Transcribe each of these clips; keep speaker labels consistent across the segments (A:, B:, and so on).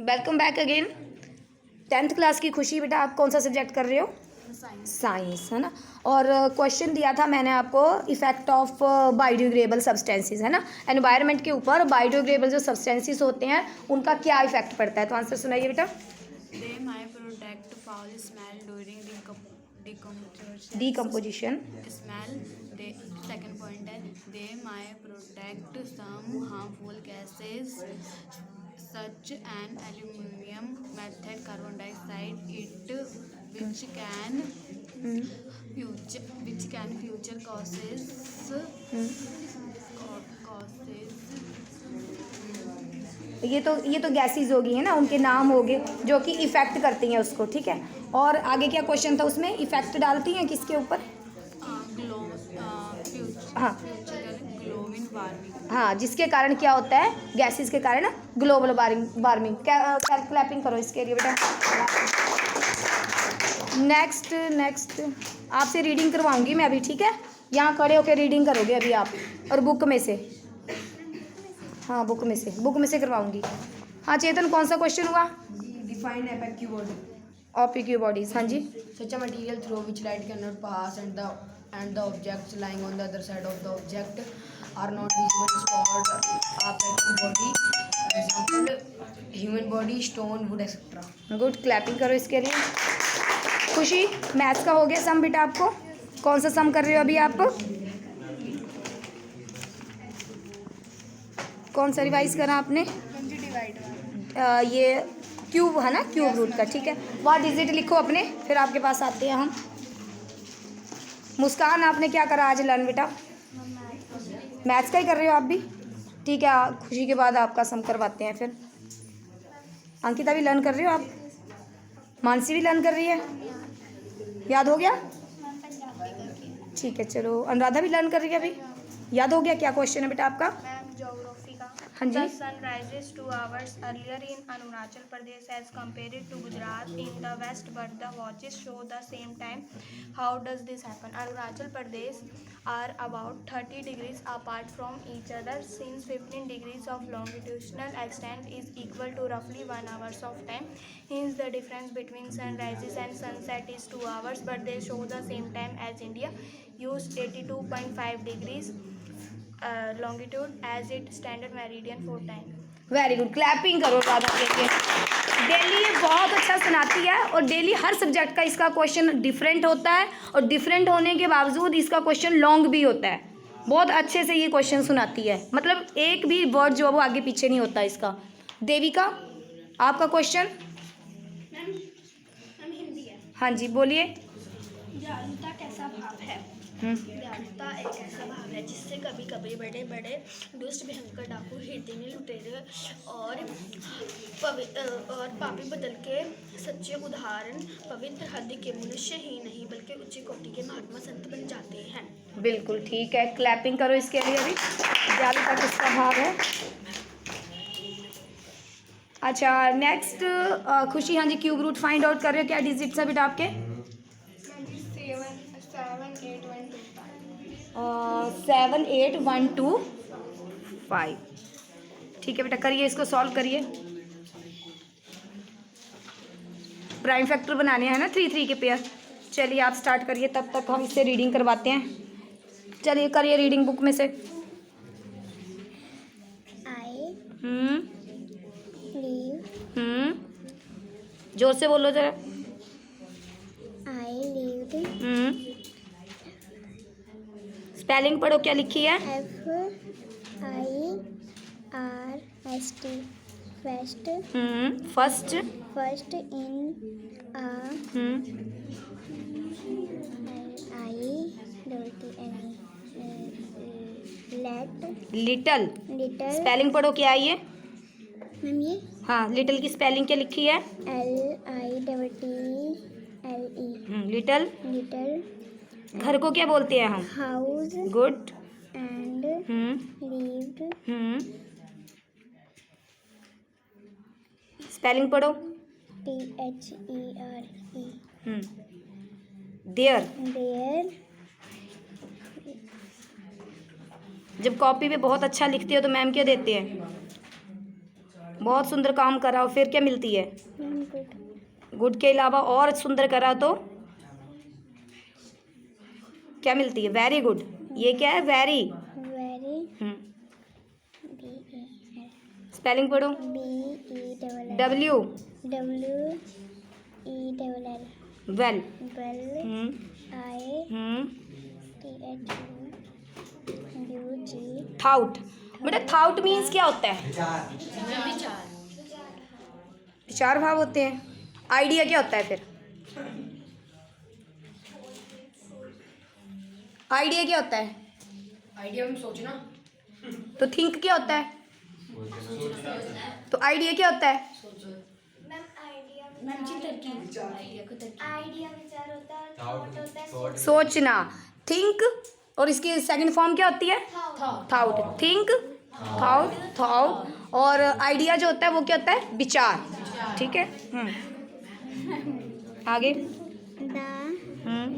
A: Welcome back again. 10th class की खुशी बेटा, आप कौन सा सब्जेक्ट कर रहे हो? साइंस है ना। और क्वेश्चन दिया था मैंने आपको, इफेक्ट ऑफ बायोडिग्रेडेबल सब्सटेंसेस है ना, एनवायरनमेंट के ऊपर बायोडिग्रेडेबल जो सब्सटेंसेस होते हैं उनका क्या इफेक्ट पड़ता है। तो आंसर सुनाइए बेटा।
B: They might protect foul smell during decomposition.
A: Decomposition.
B: Smell. They second point है, they might protect some harmful gases such an aluminum method carbon dioxide it which can future causes
A: ये तो gases होगी है ना, उनके नाम हो गए जो कि इफेक्ट करती हैं उसको, ठीक है। और आगे क्या क्वेश्चन था उसमें, इफेक्ट डालती हैं किसके ऊपर? हाँ
B: ग्लोबल वार्मिंग।
A: हाँ, जिसके कारण क्या होता है, गैसेस के कारण ग्लोबल वार्मिंग। क्लैपिंग करो इसके लिए बेटा। नेक्स्ट आपसे रीडिंग करवाऊंगी मैं अभी, ठीक है। यहाँ खड़े होकर रीडिंग करोगे अभी आप, और बुक में से, हाँ बुक में से करवाऊंगी। हाँ चेतन, कौन सा क्वेश्चन हुआ?
C: Define opaque body.
A: Opaque bodies, हाँ जी।
C: Such a material through which light cannot pass and the objects lying on the other side of the object are not visible is called opaque body. Example: human body, stone, wood, etc.
A: Good, clapping करो इसके लिए। खुशी, maths का हो गया सम बेटा आपको? कौन सा सम कर रहे हो अभी आप? कौन सा रिवाइज करा आपने? ये क्यूब है ना, क्यूब रूट का, ठीक है। वहाँ डिजिट लिखो अपने, फिर आपके पास आते हैं हम। मुस्कान, आपने क्या करा आज लर्न बेटा? मैथ्स का ही कर रहे हो आप भी, ठीक है। खुशी के बाद आपका सम करवाते हैं फिर। अंकिता भी लर्न कर रहे हो आप? मानसी भी लर्न कर रही है? याद हो गया? ठीक है चलो। अनुराधा भी लर्न कर रही है अभी, याद हो गया? क्या क्वेश्चन है बेटा आपका?
D: Geography का।
A: हाँ जी।
D: The sun rises 2 hours earlier in Arunachal Pradesh as compared to Gujarat in the west, but the watches show the same time. How does this happen? Arunachal Pradesh are about 30 degrees apart from each other, since 15 degrees of longitudinal extent is equal to roughly 1 hour of time. Hence the difference between sunrises and sunset is 2 hours, but they show the same time as India. Use 82.5 degrees longitude as its standard meridian for time.
A: Very good, clapping करो राधा के लिए। Daily ये बहुत अच्छा सुनाती है, और daily हर subject का इसका क्वेश्चन डिफरेंट होता है, और डिफरेंट होने के बावजूद इसका क्वेश्चन लॉन्ग भी होता है। बहुत अच्छे से ये क्वेश्चन सुनाती है, मतलब एक भी वर्ड जो है वो आगे पीछे नहीं होता इसका। देविका, आपका क्वेश्चन?
D: मैम हिंदी है।
A: हाँ जी बोलिए।
D: दयालुता कैसा भाव है? दयालुता एक ऐसा भाव है जिससे कभी कभी बड़े बड़े दुष्ट भयंकर डाकू, हिरदिनी, लुटेरे और पापी बदल के सच्चे उदाहरण पवित्र हृदय के मनुष्य ही नहीं बल्कि उच्च कोटि के महात्मा संत बन जाते हैं।
A: बिल्कुल ठीक है, क्लैपिंग करो इसके लिए अभी। दयालुता किसका भाव है? अच्छा नेक्स्ट खुशी, हाँ जी क्यूब रूट फाइंड आउट कर रहे हो, क्या डिजिट्स है बेटा आपके? 7 8 1 2 5। ठीक है बेटा, करिए इसको, सॉल्व करिए। प्राइम फैक्टर बनाने हैं ना 3 3 के पेयर। चलिए आप स्टार्ट करिए, तब तक हम इससे रीडिंग करवाते हैं। चलिए करिए रीडिंग बुक में से। जोर से बोलो जरा। स्पेलिंग पढ़ो, क्या लिखी है?
E: FIRST first
A: first
E: in
A: little.
E: Little.
A: Spelling पढ़ो, क्या है ये?
E: मैम ये
A: हाँ, लिटल की स्पेलिंग क्या लिखी है?
E: LITTLE।
A: लिटल।
E: लिटल।
A: घर को क्या बोलते हैं हम?
E: House
A: good.
E: And lived.
A: Spelling पढ़ो।
E: THERE।
A: देयर।
E: देयर।
A: जब कॉपी पे बहुत अच्छा लिखते हो तो मैम क्या देते हैं? बहुत सुंदर काम करा हो फिर क्या मिलती है?
E: Good.
A: गुड के अलावा और सुंदर करा तो क्या मिलती है? Very good. ये क्या है? वेरी।
E: Very.
A: स्पेलिंग पढ़ो।
E: B-E-double-L.
A: W.
E: W-E-double-L.
A: Well.
E: Well. I-T-H-U-G.
A: Thought. बेटा थाउट मीन्स क्या होता है? विचार भाव होते हैं। आइडिया क्या होता है फिर? आइडिया क्या होता है?
C: आइडिया में सोचना।
A: तो थिंक क्या होता है? तो आइडिया क्या होता है? सोचना। थिंक और इसकी सेकंड फॉर्म क्या होती है? थाउट। Think, thought, thought. और आइडिया जो होता है वो क्या होता है? विचार। ठीक है। आगे।
E: The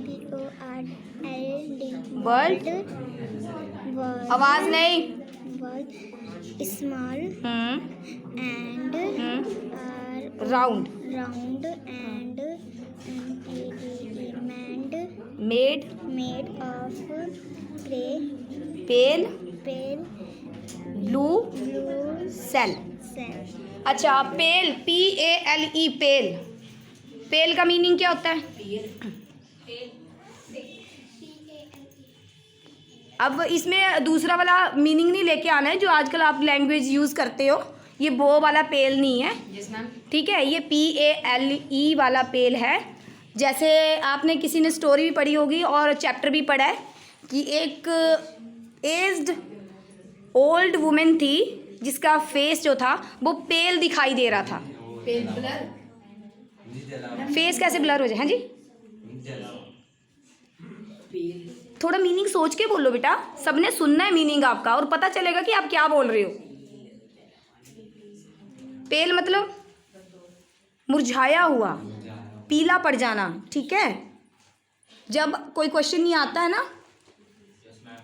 E: B-O-R-L-D.
A: वर्ल्ड।
E: World.
A: आवाज नहीं।
E: World. Small and are
A: round.
E: round and
A: made.
E: made of clay,
A: pale.
E: pale
A: blue.
E: blue
A: cell.
E: cell.
A: अच्छा पेल, PALE पेल। पेल का मीनिंग क्या होता है? अब इसमें दूसरा वाला मीनिंग नहीं लेके आना है जो आजकल आप लैंग्वेज यूज़ करते हो। ये वो वाला पेल नहीं है,
C: यस मैम।
A: ठीक है। ये PALE वाला पेल है। जैसे आपने किसी ने स्टोरी भी पढ़ी होगी और चैप्टर भी पढ़ा है कि एक एज्ड ओल्ड वुमेन थी जिसका फेस जो था वो पेल दिखाई दे रहा था।
C: पेल ब्लर।
A: फेस कैसे ब्लर हो जाए? हाँ जी,
C: पेल।
A: थोड़ा मीनिंग सोच के बोलो बेटा, सबने सुनना है मीनिंग आपका और पता चलेगा कि आप क्या बोल रहे हो। पेल मतलब मुरझाया हुआ, पीला पड़ जाना, ठीक है। जब कोई क्वेश्चन नहीं आता है ना,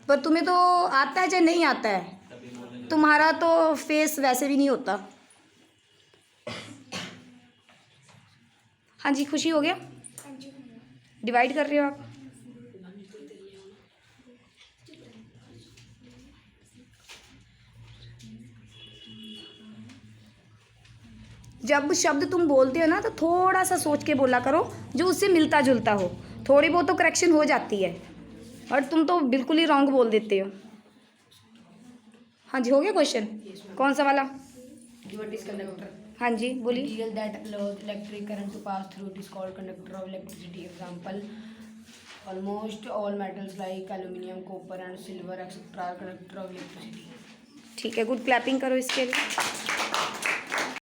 A: पर तुम्हें तो आता है चाहे नहीं आता है, तुम्हारा तो फेस वैसे भी नहीं होता। हाँ जी, खुशी हो गया? डिवाइड कर रहे हो आप? जब शब्द तुम बोलते हो ना तो थोड़ा सा सोच के बोला करो जो उससे मिलता जुलता हो। थोड़ी बहुत तो करेक्शन हो जाती है और तुम तो बिल्कुल ही रॉन्ग बोल देते हो। हाँ जी, हो गया क्वेश्चन? कौन सा वाला?
C: What is conductor?
A: हाँ जी बोलिए।
C: Material that allows electric current to pass through it is called conductor of electricity. Example: almost all metals like aluminium, copper and silver etc. are conductor of electricity.
A: ठीक है, good. Clapping करो इसके लिए।